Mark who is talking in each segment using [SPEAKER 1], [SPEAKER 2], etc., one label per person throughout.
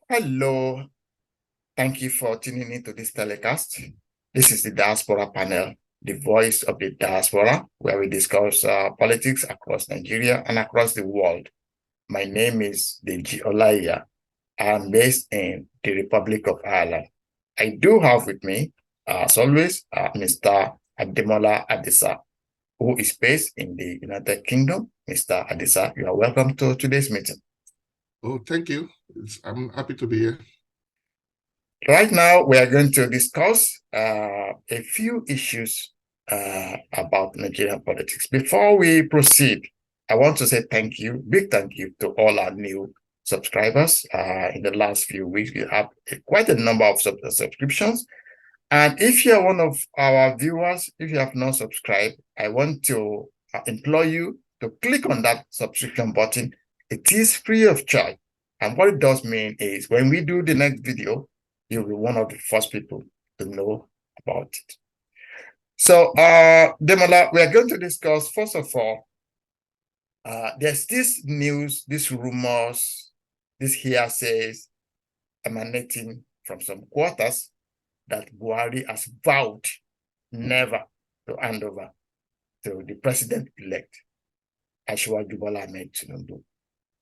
[SPEAKER 1] Hello, thank you for tuning into this telecast. This is the Diaspora Panel, the voice of the diaspora, where we discuss politics across Nigeria and across the world. My name is Deji Olaiya. I'm based in the Republic of Ireland. I do have with me, as always, Mr. Ademola Adisa, who is based in the United Kingdom. Mr. Adisa, you are welcome to today's meeting.
[SPEAKER 2] Oh, thank you. I'm happy to be here.
[SPEAKER 1] Right now, we are going to discuss a few issues about Nigerian politics. Before we proceed, I want to say big thank you to all our new subscribers. In the last few weeks, we have quite a number of subscriptions. And if you're one of our viewers, if you have not subscribed, I want to implore you to click on that subscription button. It is free of charge. And what it does mean is when we do the next video, you'll be one of the first people to know about it. So, Demola, we are going to discuss, first of all, there's this news, these rumors, these hearsays emanating from some quarters that Buhari has vowed never to hand over to the president-elect, Bola Ahmed Tinubu.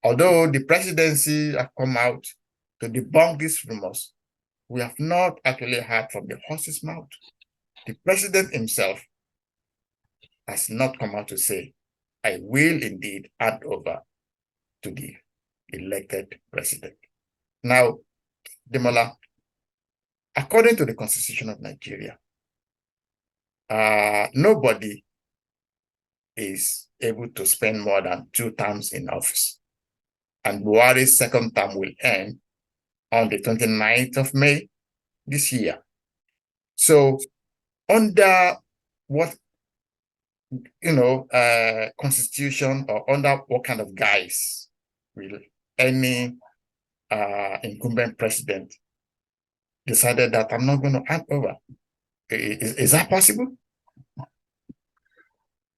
[SPEAKER 1] Although the presidency have come out to debunk these rumors, we have not actually heard from the horse's mouth. The president himself has not come out to say, I will indeed hand over to the elected president. Now, Demola, according to the Constitution of Nigeria, nobody is able to spend more than 2 terms in office. And Buhari's second term will end on the 29th of May this year. So under what, constitution, or under what kind of guise will any incumbent president decided that I'm not going to hand over? Is that possible?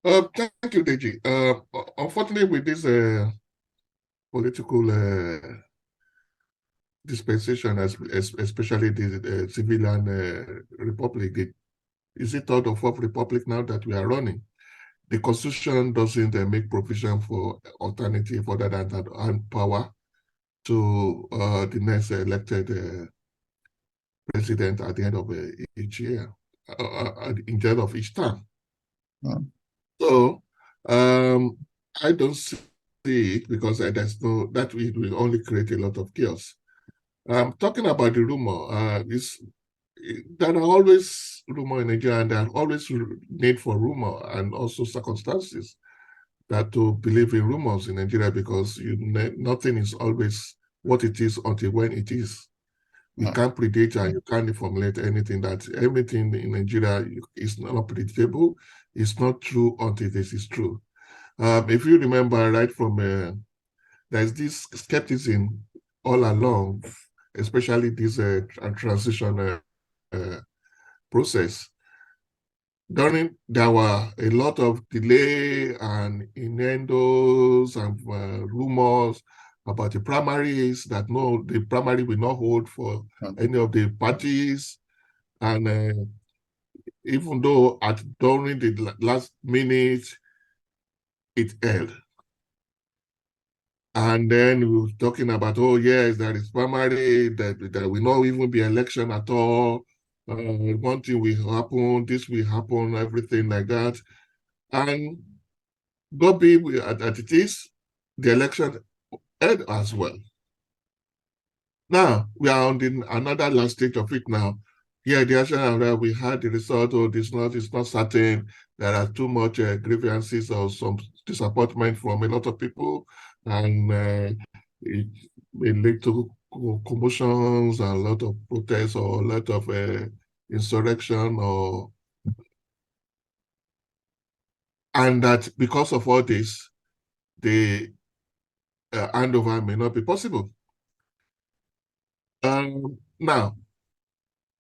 [SPEAKER 2] Thank you, Deji. Unfortunately, with this political dispensation, especially the civilian republic, is it third or fourth republic now that we are running? The Constitution doesn't make provision for alternative other than that hand power to the next elected president at the end of each year, in the end of each term. So I don't see it because there's no, that it will only create a lot of chaos. Talking about the rumor, there are always rumor in Nigeria, and there are always need for rumor and also circumstances that to believe in rumors in Nigeria, because nothing is always what it is until when it is. You can't predict and you can't formulate anything. That everything in Nigeria is not predictable. It's not true until this is true. If you remember right from, there's this skepticism all along, especially this transition process. There were a lot of delay and innuendos and rumors about the primaries, that no, the primary will not hold for any of the parties. And even though during the last minute, it held. And then we were talking about, oh yes, there is primary, that will not even be election at all. One thing will happen, this will happen, everything like that. And God be that it is, the election held as well. Now, we are on another last stage of it now. Yeah, the election, we had the result, it's not certain. There are too much grievances or some disappointment from a lot of people, and it may lead to commotions and a lot of protests or a lot of insurrection, and that because of all this, the handover may not be possible. Now,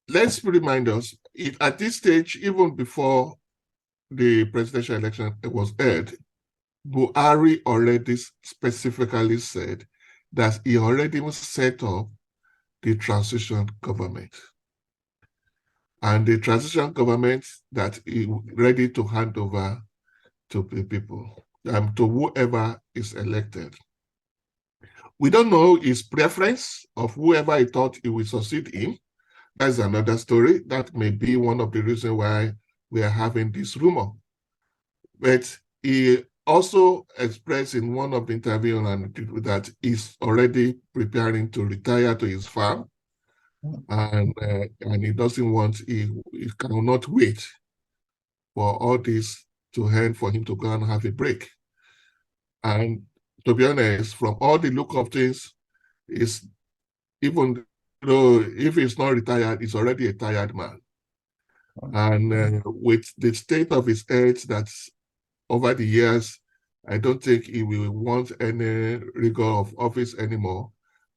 [SPEAKER 2] let's remind us, at this stage, even before the presidential election was held, Buhari already specifically said that he already set up the transition government. And the transition government that is ready to hand over to the people, to whoever is elected. We don't know his preference of whoever he thought he will succeed in. That's another story. That may be one of the reasons why we are having this rumor. But he also expressed in one of the interviews that he's already preparing to retire to his farm. And he doesn't want, he cannot wait for all this to end for him to go and have a break. And to be honest, from all the look of things, is even though if he's not retired, he's already a tired man. And with the state of his health that's over the years, I don't think he will want any rigor of office anymore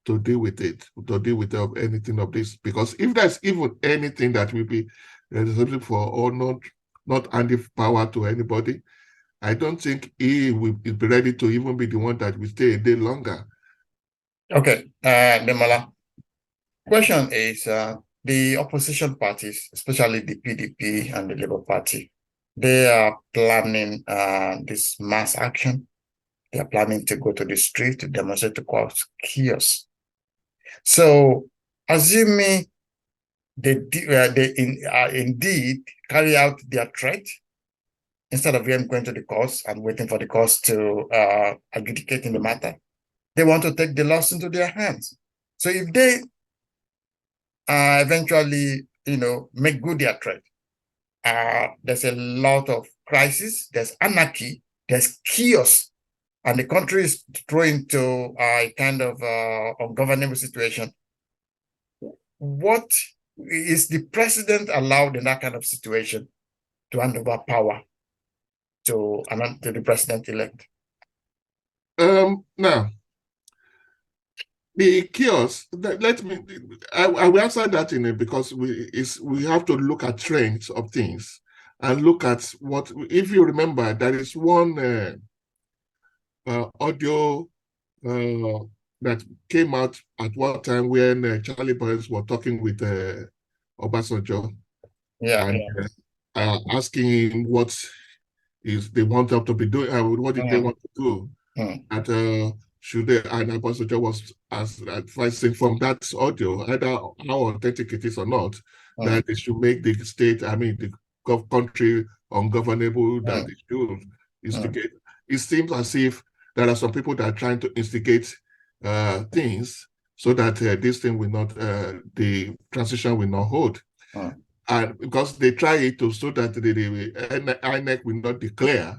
[SPEAKER 2] to deal with it, to deal with anything of this. Because if there's even anything that will be responsible for or not handing power to anybody, I don't think he will be ready to even be the one that will stay a day longer.
[SPEAKER 1] Okay, Demola. Question is, the opposition parties, especially the PDP and the Labour Party, they are planning this mass action. They are planning to go to the street to demonstrate to cause chaos. So, assuming they indeed carry out their threat, instead of them going to the courts and waiting for the courts to adjudicate in the matter, they want to take the laws into their hands. So if they eventually, make good their threat, there's a lot of crisis, there's anarchy, there's chaos, and the country is thrown into a kind of ungovernable situation. What is the president allowed in that kind of situation to hand over power to the president-elect?
[SPEAKER 2] Now, the chaos, I will answer that in it because we have to look at trends of things and look at what, if you remember, there is one audio that came out at one time when Charlie Boyles were talking with Obasanjo, asking him what is they want them to be doing, what did they want to do, and should they, and Obasanjo was advising from that audio, either how authentic it is or not, that they should make the state, the country ungovernable, that they should instigate. It seems as if there are some people that are trying to instigate things so that this thing will not, the transition will not hold. And because they try it to so that the INEC will not declare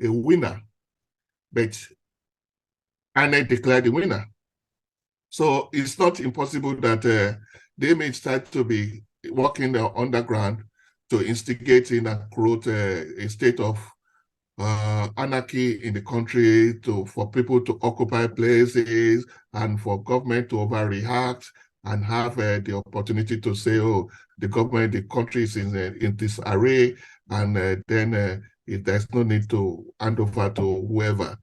[SPEAKER 2] a winner, but INEC declare the winner. So it's not impossible that they may start to be working underground to instigate in and create a state of anarchy in the country, for people to occupy places and for government to overreact and have the opportunity to say, oh, the government, the country is in disarray, and then if there's no need to hand over to whoever.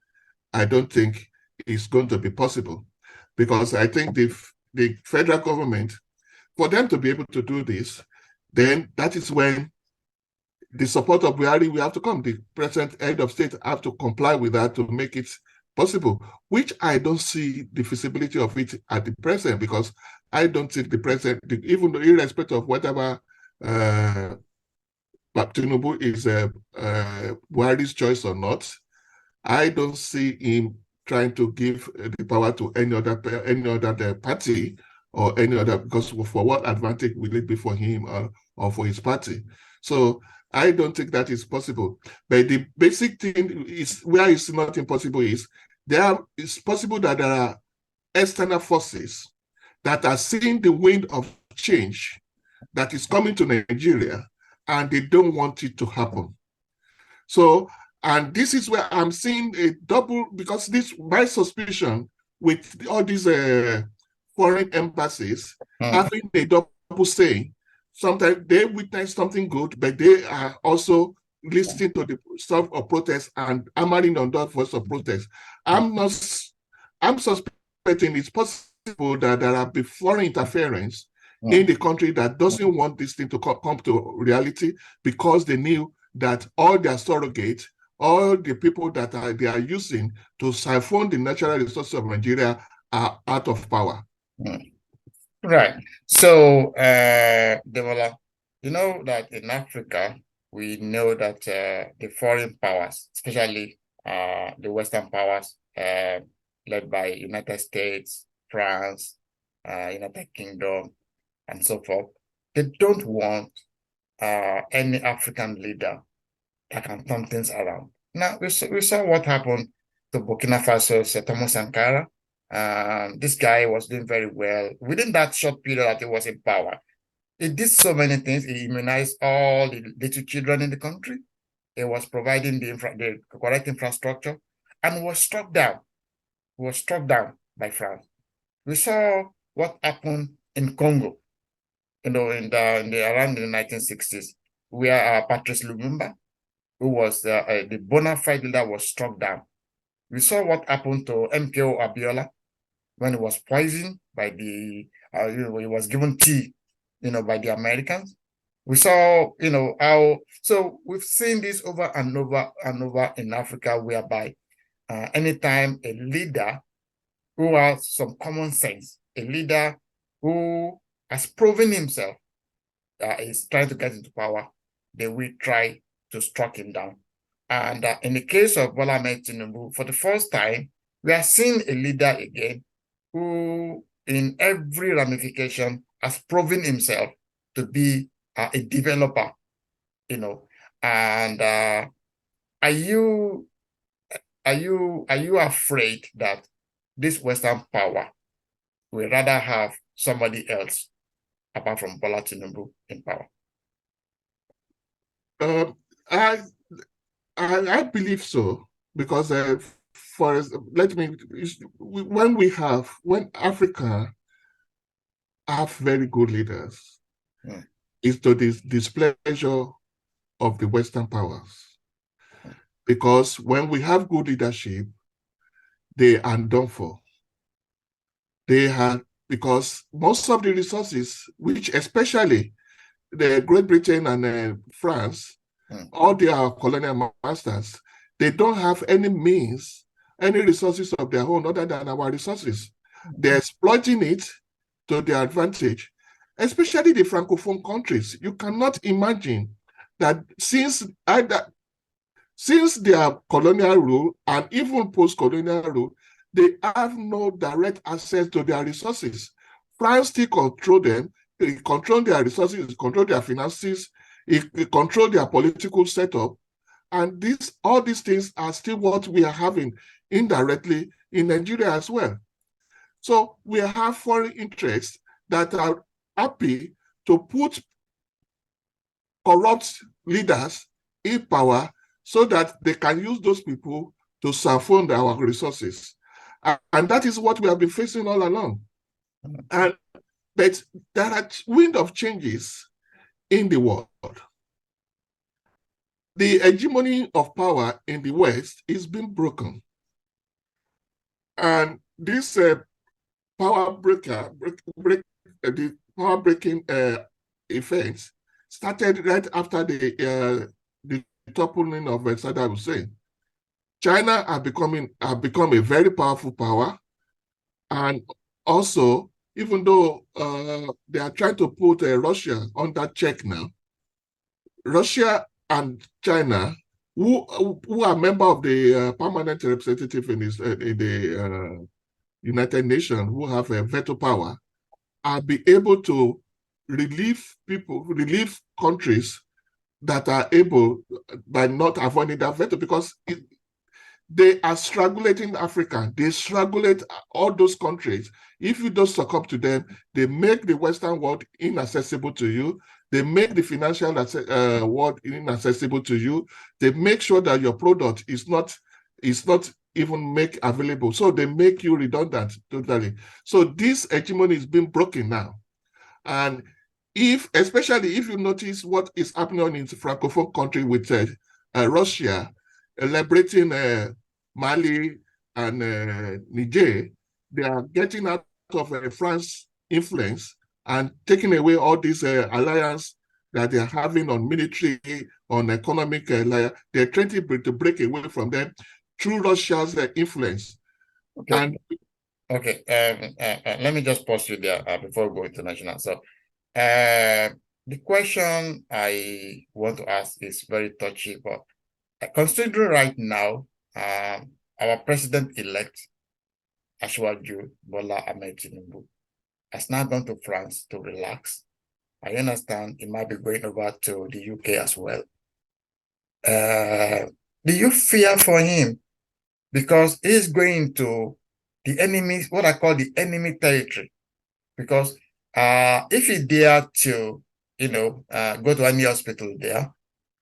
[SPEAKER 2] I don't think it's going to be possible, because I think the federal government, for them to be able to do this, then that is when the support of Buhari will have to come. The president, head of state, have to comply with that to make it possible, which I don't see the feasibility of it at the present, because I don't think the president, even though irrespective of whatever Tinubu is Buhari's choice or not, I don't see him trying to give the power to any other party or any other, because for what advantage will it be for him or for his party? So I don't think that is possible. But the basic thing is, where it's not impossible is, it's possible that there are external forces that are seeing the wind of change that is coming to Nigeria, and they don't want it to happen. So, and this is where I'm seeing a double, because my suspicion with all these foreign embassies having a double say. Sometimes they witness something good, but they are also listening to the stuff of protest and hammering on that voice of protest. I'm suspecting it's possible that there be foreign interference in the country that doesn't want this thing to come to reality, because they knew that all their surrogates, all the people that they are using to siphon the natural resources of Nigeria are out of power.
[SPEAKER 1] Right. So, Demola, you know that in Africa, we know that the foreign powers, especially the Western powers, led by United States, France, United Kingdom, and so forth, they don't want any African leader that can turn things around. Now, we saw what happened to Burkina Faso's Thomas Sankara. This guy was doing very well. Within that short period that he was in power, he did so many things. He immunized all the little children in the country. He was providing the correct infrastructure, and was struck down. He was struck down by France. We saw what happened in Congo, around the 1960s, where Patrice Lumumba, who was the bona fide leader, was struck down. We saw what happened to MKO Abiola when he was poisoned by he was given tea, by the Americans. We saw, how, so we've seen this over and over and over in Africa, whereby anytime a leader who has some common sense, a leader who has proven himself is trying to get into power, they will try to strike him down. And in the case of Bola Ahmed Tinubu, for the first time, we are seeing a leader again who, in every ramification, has proven himself to be a developer, And are you afraid that this Western power will rather have somebody else apart from Bola Tinubu in power?
[SPEAKER 2] I believe so, because when Africa have very good leaders, it's to the displeasure of the Western powers. Because when we have good leadership, they are done for. Because most of the resources, which especially the Great Britain and France, all their colonial masters, they don't have any means, any resources of their own other than our resources. They're exploiting it to their advantage, especially the Francophone countries. You cannot imagine that since their colonial rule and even post-colonial rule, they have no direct access to their resources. France still control them. They control their resources, control their finances, it control their political setup. And all these things are still what we are having indirectly in Nigeria as well. So we have foreign interests that are happy to put corrupt leaders in power so that they can use those people to siphon our resources. And that is what we have been facing all along. But there are wind of changes in the world. The hegemony of power in the West is being broken. And this power breaking events started right after the toppling of Saddam Hussein. China have become a very powerful power, and also, even though they are trying to put Russia under check now, Russia and China, who are member of the permanent representative in the United Nations, who have a veto power, are be able to relieve countries that are able by not avoiding that veto, because they are strangulating Africa. They strangulate all those countries. If you don't succumb to them, they make the Western world inaccessible to you. They make the financial world inaccessible to you. They make sure that your product is not even make available. So they make you redundant totally. So this hegemony is being broken now. And especially if you notice what is happening in the Francophone country with Russia, liberating Mali and Niger, they are getting out of France influence and taking away all these alliance that they're having on military, on economic, they're trying to break away from them through Russia's influence.
[SPEAKER 1] Okay.
[SPEAKER 2] And
[SPEAKER 1] okay, let me just pause you there before we go international. So, the question I want to ask is very touchy, but considering right now, our president-elect, Ashwaju Bola Ahmed Tinubu, has now gone to France to relax. I understand he might be going over to the UK as well. Do you fear for him? Because he's going to the enemy, what I call the enemy territory. Because if he dare to, go to any hospital there,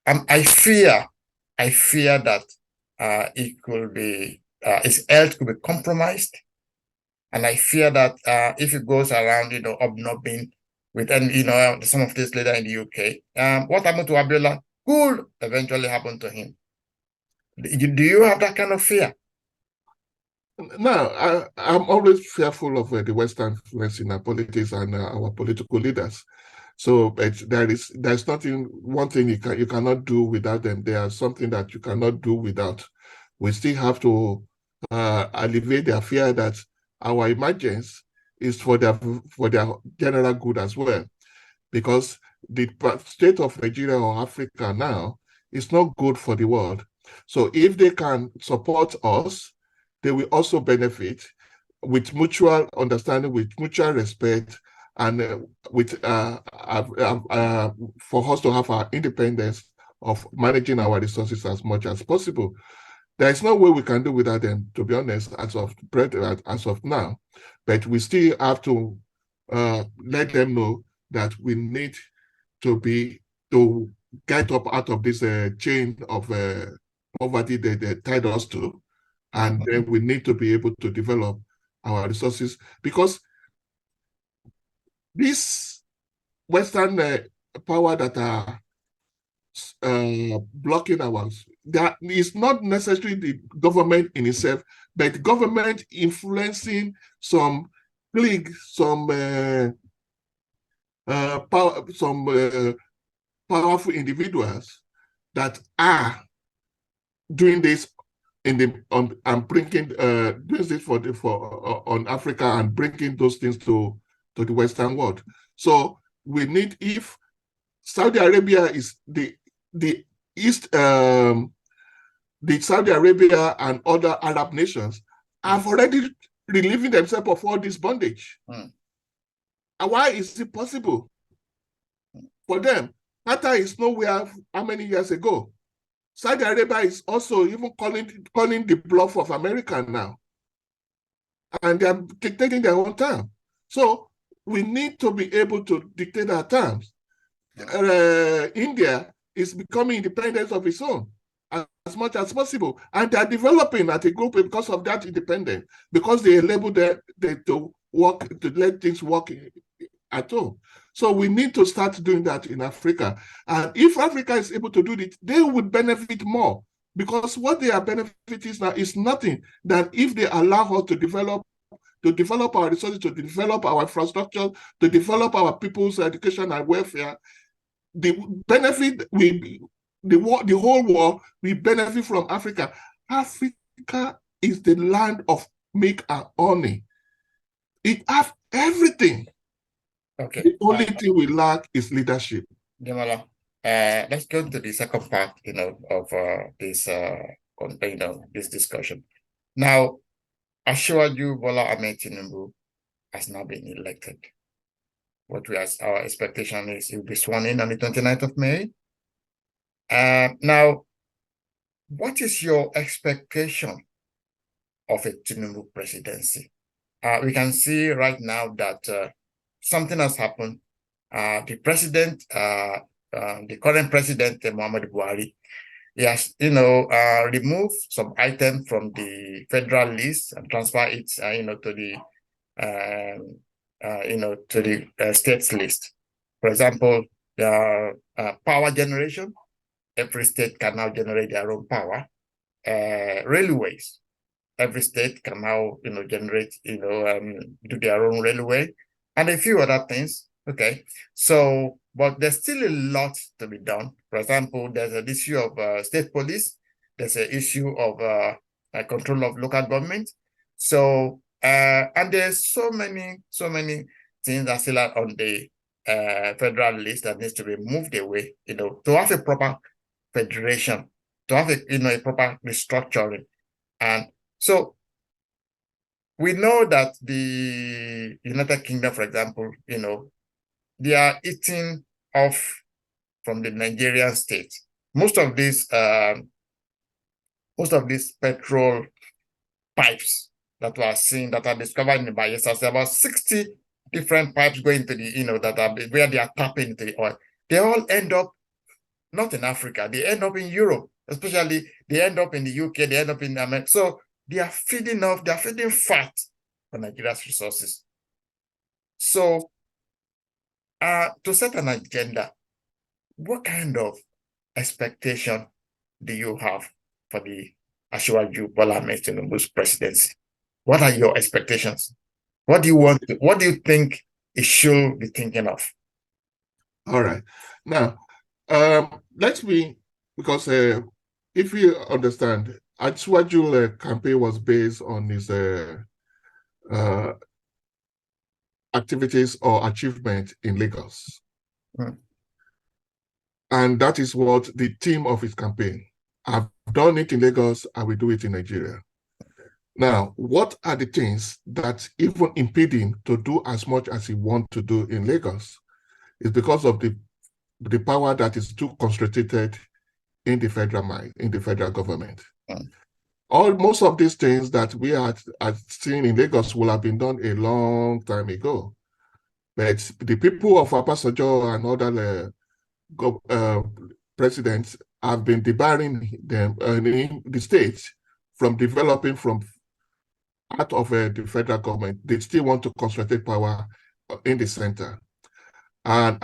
[SPEAKER 1] I fear that it could be his health could be compromised, and I fear that if he goes around, hobnobbing with some of this leader in the UK, what happened to Abiola could eventually happen to him. Do you have that kind of fear?
[SPEAKER 2] No, I'm always fearful of the Western influence in our politics and our political leaders. So but there's nothing, one thing you cannot do without them. There's something that you cannot do without. We still have to alleviate their fear that our emergence is for their general good as well, because the state of Nigeria or Africa now is not good for the world. So if they can support us, they will also benefit with mutual understanding, with mutual respect, and for us to have our independence of managing our resources as much as possible. There is no way we can do without them, to be honest, as of now. But we still have to let them know that we need to get up out of this chain of poverty they tied us to. And then we need to be able to develop our resources, because this Western power that are blocking ours, that is not necessarily the government in itself, but government influencing some cliques, some powerful individuals that are doing this and bringing doing this on Africa and bringing those things to the Western world. So we need, if Saudi Arabia is the East, the Saudi Arabia and other Arab nations have already relieving themselves of all this bondage. And why is it possible for them? Qatar is nowhere how many years ago. Saudi Arabia is also even calling the bluff of America now. And they are dictating their own terms. So we need to be able to dictate our terms. India is becoming independent of its own as much as possible. And they are developing as a group because of that independence, because they enable them to let things work at home. So we need to start doing that in Africa. And if Africa is able to do it, they would benefit more, because what they are benefiting now is nothing than if they allow us to develop our resources, to develop our infrastructure, to develop our people's education and welfare. The benefit will be, the whole world will benefit from Africa. Africa is the land of milk and honey. It has everything.
[SPEAKER 1] Okay.
[SPEAKER 2] The only thing we lack is leadership.
[SPEAKER 1] Jamala, let's go to the second part, of this, this discussion. Now, Ashwaju Bola Ahmed Tinubu has now been elected. Our expectation is he'll be sworn in on the 29th of May. Now, what is your expectation of a Tinubu presidency? We can see right now that something has happened. The current president, Mohammadu Buhari, he has, removed some items from the federal list and transfer it, to the states list. For example, the power generation. Every state can now generate their own power. Railways. every state can now, generate, do their own railway and a few other things. Okay. So, but there's still a lot to be done. For example, there's an issue of state police. There's an issue of control of local government. So, and there's so many things that still are on the federal list that needs to be moved away, to have a proper federation, to have a proper restructuring. And so we know that the United Kingdom, for example, they are eating off from the Nigerian state. Most of these petrol pipes that we are seeing, that are discovered in the Bayelsa, about 60 different pipes going to the, that are where they are tapping into the oil. They all end up not in Africa, they end up in Europe, especially they end up in the UK, they end up in America. So they are feeding fat on Nigeria's resources. So to set an agenda, what kind of expectation do you have for the Asiwaju Bola Ahmed Tinubu's presidency? What are your expectations? What do you want? What do you think it should be thinking of?
[SPEAKER 2] All right. Now, because if you understand, Asiwaju campaign was based on his activities or achievement in Lagos. And that is what the theme of his campaign. I've done it in Lagos, I will do it in Nigeria. Now, what are the things that even impeding to do as much as he wants to do in Lagos is because of the power that is too concentrated in the federal government. Most of these things that we are seeing in Lagos will have been done a long time ago. But the people of Obasanjo and other presidents have been debarring them in the states from developing from out of the federal government. They still want to concentrate power in the center. And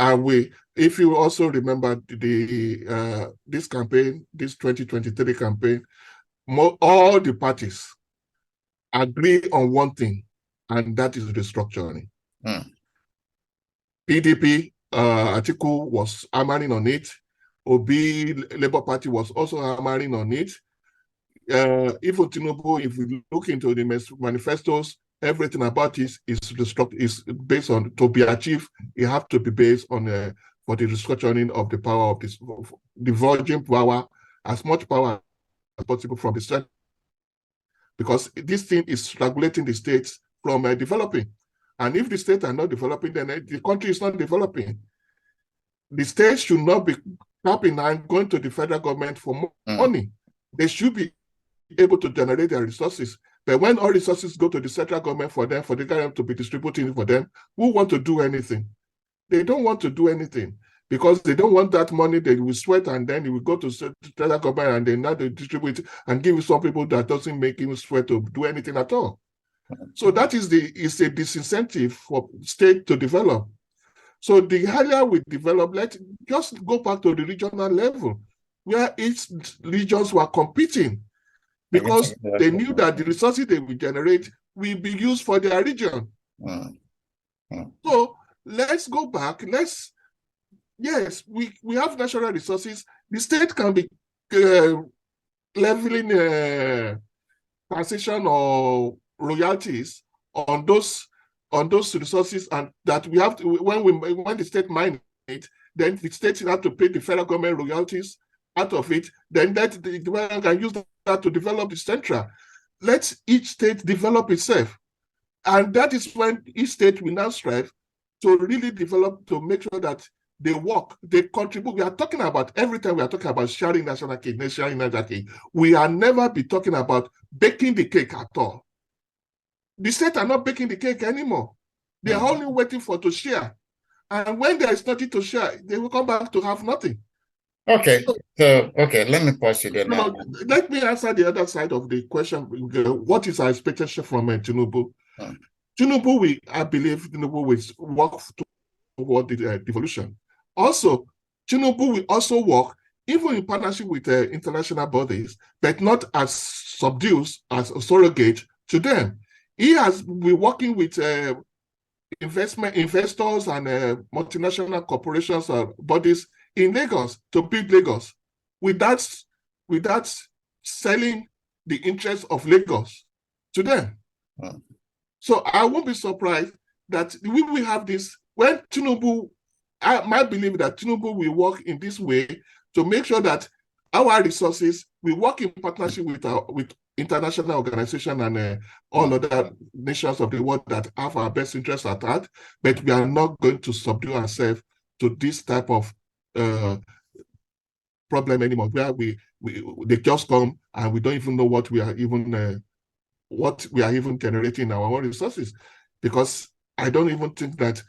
[SPEAKER 2] if you also remember this campaign, this 2023 campaign, all the parties agree on one thing, and that is restructuring. PDP, Atiku was hammering on it. Obi, Labour Party was also hammering on it. Even Tinubu, if we look into the manifestos, everything about it is based on, to be achieved, it have to be based on for the restructuring of the power of this, diverging power, as much power as possible from the state, because this thing is regulating the states from developing. And if the states are not developing, then the country is not developing. The states should not be tapping and going to the federal government for money. They should be able to generate their resources. But when all resources go to the central government for them, for the government to be distributing for them, who want to do anything? They don't want to do anything because they don't want that money. They will sweat and then it will go to the central government and then now they distribute and give some people that doesn't make him sweat to do anything at all. So that is a disincentive for state to develop. So the earlier we develop, let's just go back to the regional level where each regions were competing because they knew that the resources they will generate will be used for their region. So let's go back. Yes, we have natural resources. The state can be leveling taxation or royalties on those resources, and that we have to, when the state mine it, then the state have to pay the federal government royalties out of it, then that the government can use that to develop the central. Let each state develop itself. And that is when each state will now strive to really develop, to make sure that they work, they contribute. We are talking about, every time we are talking about sharing national cake, we are never be talking about baking the cake at all. The state are not baking the cake anymore. They are only waiting to share. And when there is nothing to share, they will come back to have nothing.
[SPEAKER 1] Okay, so let me pause you there now.
[SPEAKER 2] Let me answer the other side of the question. What is our expectation from Tinubu? Tinubu, I believe Tinubu will work toward the devolution. Also, Tinubu will also work even in partnership with international bodies, but not as subdues, as a surrogate to them. He has been working with investors and multinational corporations or bodies in Lagos to build Lagos without selling the interests of Lagos to them. So I won't be surprised that we will have this when Tinubu, I might believe that Tinubu will work in this way to make sure that our resources, we work in partnership with international organizations and all other nations of the world that have our best interests at heart, but we are not going to subdue ourselves to this type of problem anymore, where they just come and we don't even know what we are even generating in our own resources, because I don't even think that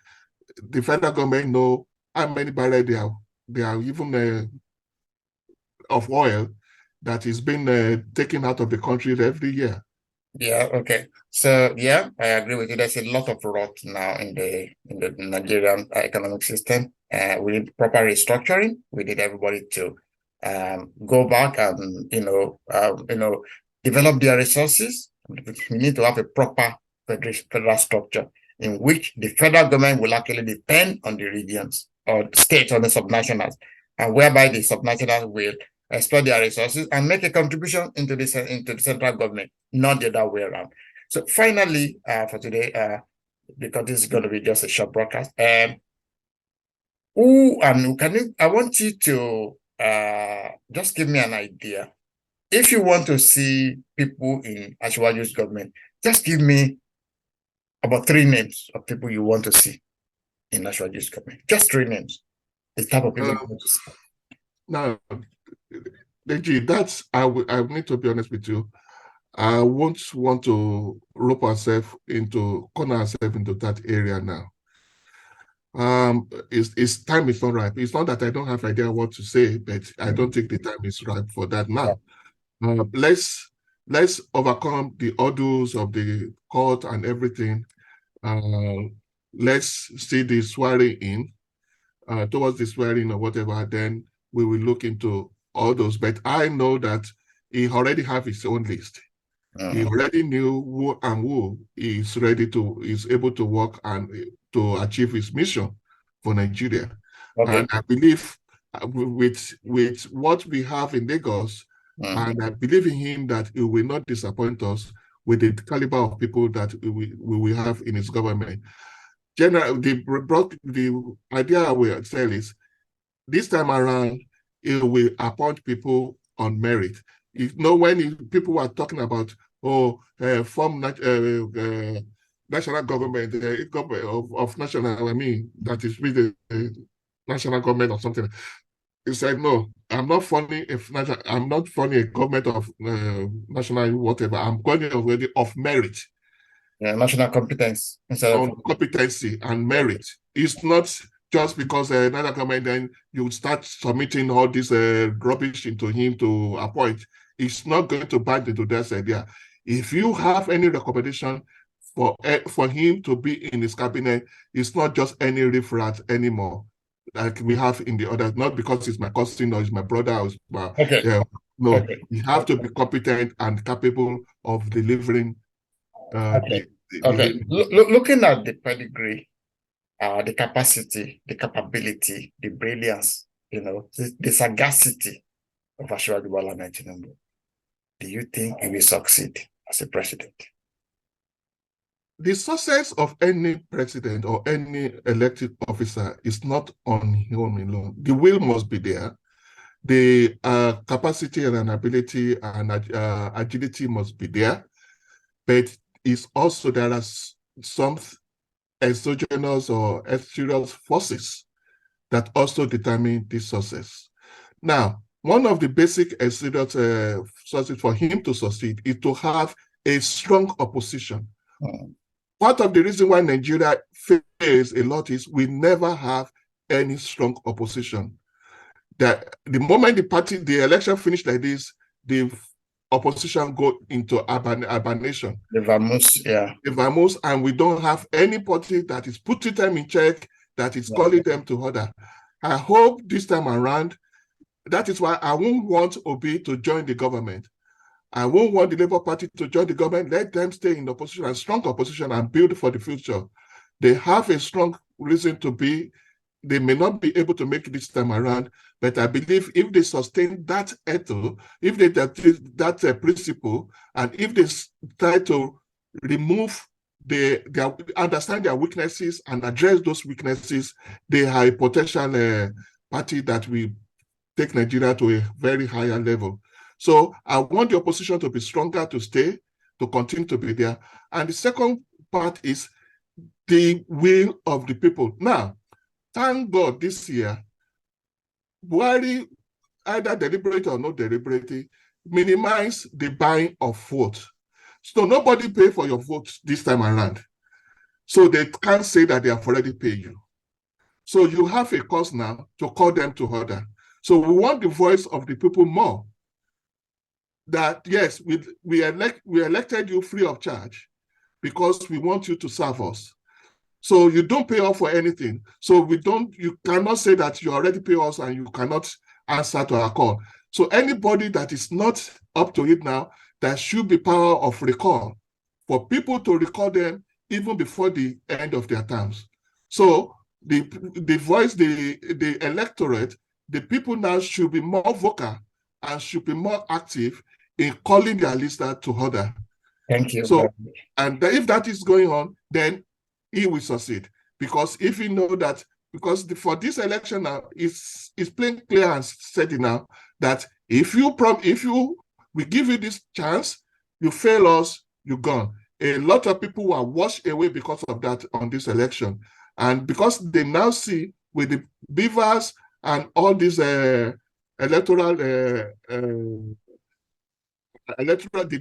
[SPEAKER 2] the federal government know how many barrels they are even of oil that is being taken out of the country every year.
[SPEAKER 1] Yeah, okay. So yeah, I agree with you. There's a lot of rot now in the Nigerian economic system. We need proper restructuring. We need everybody to go back and develop their resources. We need to have a proper federal structure in which the federal government will actually depend on the regions or states or the subnationals, and whereby the subnationals will exploit their resources and make a contribution into the central government, not the other way around. So finally, for today, because this is going to be just a short broadcast, I want you to just give me an idea. If you want to see people in Asiwaju's government, just give me about 3 names of people you want to see in Asiwaju's government. Just 3 names. The type of people you want to see.
[SPEAKER 2] Now, Deji, that's I need to be honest with you. I won't want to corner ourselves into that area now. It's time is not ripe. It's not that I don't have idea what to say, but I don't think the time is ripe for that now. Let's overcome the hurdles of the court and everything. Let's see the swearing in. Towards the swearing or whatever, then we will look into all those. But I know that he already have his own list. He already knew who is able to work and to achieve his mission for Nigeria. Okay. And I believe with what we have in Lagos, and I believe in him that he will not disappoint us with the caliber of people that we will have in his government. The idea we tell is this time around, he will appoint people on merit. When people were talking about form national government, of national, that is with the national government or something. He said, no, I'm not funding a government of national whatever. I'm going already of merit.
[SPEAKER 1] Yeah, national competence.
[SPEAKER 2] Competency and merit. It's not just because another government, then you start submitting all this rubbish into him to appoint. It's not going to bite into that idea. If you have any recommendation for him to be in his cabinet, it's not just any riffraff anymore, like we have in the other. Not because it's my cousin or it's my brother or it's my, you have to be competent and capable of delivering.
[SPEAKER 1] Looking at the pedigree, the capacity, the capability, the brilliance, the sagacity of Asiwaju Bola Ahmed Tinubu, do you think he will succeed as a president?
[SPEAKER 2] The success of any president or any elected officer is not on him alone. The will must be there. The capacity and ability and agility must be there. But it's also there are some exogenous or exterior forces that also determine this success. Now, one of the basic exterior sources for him to succeed is to have a strong opposition. Part of the reason why Nigeria fails a lot is we never have any strong opposition. That the moment the election finished like this, the opposition go into urbanization.
[SPEAKER 1] The vamoose, yeah.
[SPEAKER 2] The vamoose, and we don't have any party that is putting them in check, that is calling them to order. I hope this time around, That is why I won't want Obi to join the government. I won't want the Labour Party to join the government. Let them stay in opposition and strong opposition and build for the future. They have a strong reason to be. They may not be able to make it this time around, but I believe if they sustain that ethos, if they that principle, and if they try to remove understand their weaknesses and address those weaknesses, they are a potential party that will take Nigeria to a very higher level. So I want the opposition to be stronger, to stay, to continue to be there. And the second part is the will of the people. Now, thank God this year, Buhari, either deliberately or not deliberately, minimize the buying of votes. So nobody pay for your votes this time around. So they can't say that they have already paid you. So you have a cause now to call them to order. So we want the voice of the people more. That yes, we elected you free of charge because we want you to serve us. So you don't pay us for anything. So you cannot say that you already pay us and you cannot answer to our call. So anybody that is not up to it now, there should be power of recall for people to recall them even before the end of their terms. So the voice, the electorate, the people now should be more vocal and should be more active in calling their listener to order.
[SPEAKER 1] Thank you.
[SPEAKER 2] So, and if that is going on, then he will succeed. Because if you know that, because for this election now, it's plain clear and steady now that if we give you this chance, you fail us, you're gone. A lot of people were washed away because of that on this election. And because they now see with the beavers and all these electoral, the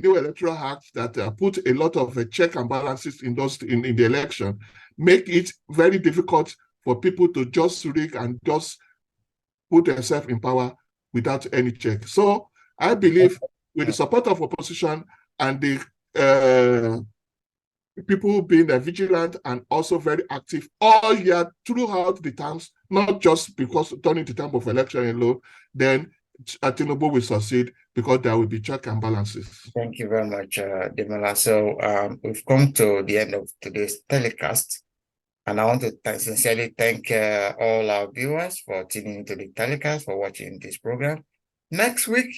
[SPEAKER 2] new electoral act that put a lot of check and balances in the election, make it very difficult for people to just rig and just put themselves in power without any check. So I believe with the support of opposition and the people being vigilant and also very active all year throughout the times, not just because during the time of election alone, then Tinubu will succeed because there will be check and balances.
[SPEAKER 1] Thank you very much, Demola. So we've come to the end of today's telecast, and I want to sincerely thank all our viewers for tuning into the telecast, for watching this program. Next week,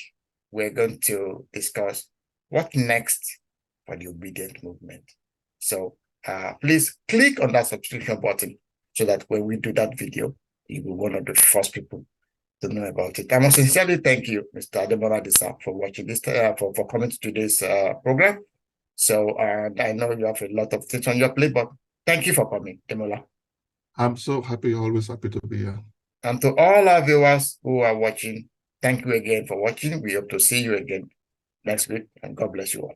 [SPEAKER 1] we're going to discuss what next for the obedient movement. So please click on that subscription button so that when we do that video, you'll be one of the first people to know about it. I must sincerely thank you, Mr. Demola Disa, for watching this, for coming to today's program. So I know you have a lot of things on your plate, but thank you for coming, Demola.
[SPEAKER 2] I'm so happy, always happy to be here.
[SPEAKER 1] And to all our viewers who are watching, thank you again for watching. We hope to see you again next week, and God bless you all.